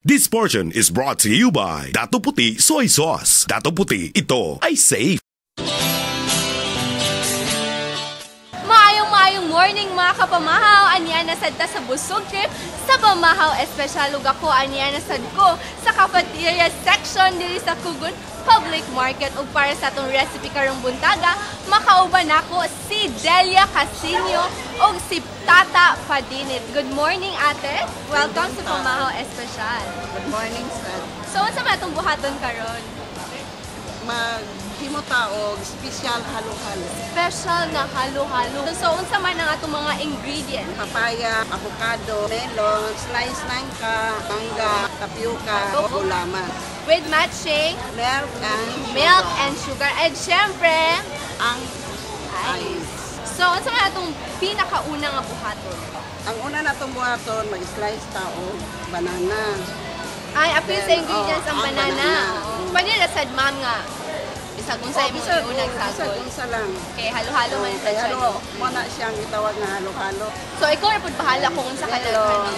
This portion is brought to you by Dato Puti Soy Sauce. Dato Puti, ito ay safe. Maayong morning mga kapamahaw. Aniya na sadta sa busog trip sa Pamahaw Espesyal lugar ko. Aniya na sad ko sa cafeteria section diri sa Kugon Public Market. Ug para sa atong recipe karong buntaga, makauban ako si Delia Casino o si Tata Padinit. Good morning, ate. Welcome sa Pamahaw Espesyal. Good morning, sir. So, unsa man atong buhaton karon? Maghimota og special halo-halo. Special na halo-halo. So, unsa man ang atong mga ingredients? Papaya, avocado, melon, slice nangka, mangga, tapioca, gulaman. With matching Milk and sugar. And syempre, ang ice. so, unsa man atong pinakauna nga buhaton? Ang una natong buhaton, mag-slice tao, banana. Ay, apil sa ingredients ang banana. Pwede na sad ma'am nga. Isag unsa imong unang sagol. Isa lang. Okay, halo-halo man sa Kaya siya. mo na siyang itawag na halo-halo. So, ikaw na pud bahala kung unsa ka Pero, lang.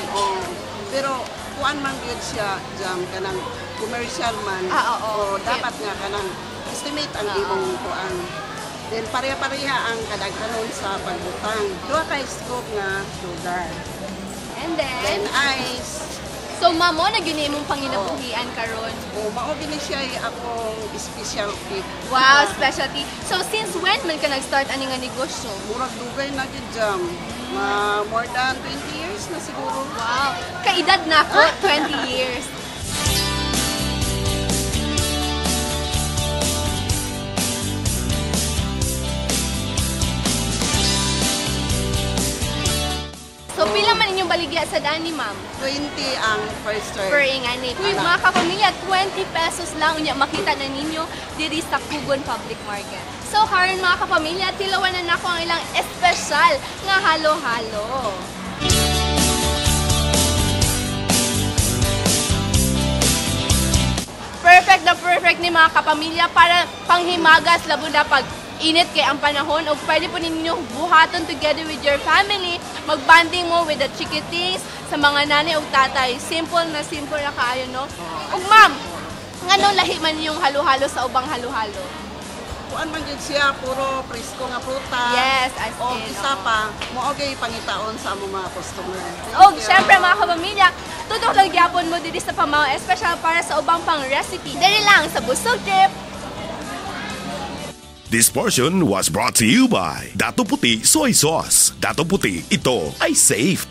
pero kuan man gyud siya jam kanang commercial man. Oo. Dapat nga kanang estimate ang imong kuan. Then pareha-pareha ang kadaghanon sa pagbutang. Duha ka scoop nga sugar. And Then then, ice. so mamo na gini mong panginabuhian karon. Mao gini siya akong specialty. Wow, specialty. So, since when man ka nag-start ani nga negosyo? Murag dugay na gyud jam. More than 20 years na siguro. Wow. Kaedad na ako, 20 years. So, pila man inyong baligya sa dani, ma'am? 20 ang first Per serve. ingani. Uy, mga kapamilya, 20 pesos lang unya makita na ninyo diri sa Kugon Public Market. So, karon mga kapamilya, tilawan na nako ang ilang espesyal nga halo-halo. Perfect ni mga kapamilya para panghimagas labo na pag init kay ang panahon o pwede po ninyo buhaton together with your family, magbanding mo with the chikitis sa mga nanay o tatay. Simple na kaayo, no? Ug ma'am, nganong lahi man yung halo-halo sa ubang halo-halo? Kuan man gyud siya puro presko nga prutas. Yes, as O in, isa oo. pa, mao gyud pangitaon sa among mga customer. O, syempre mga kapamilya, tutok lang gyapon mo diri sa Pamahaw Espesyal para sa ubang pang recipe. Dali lang sa Busog Trip. This portion was brought to you by Dato Puti Soy Sauce. Dato Puti, ito ay safe.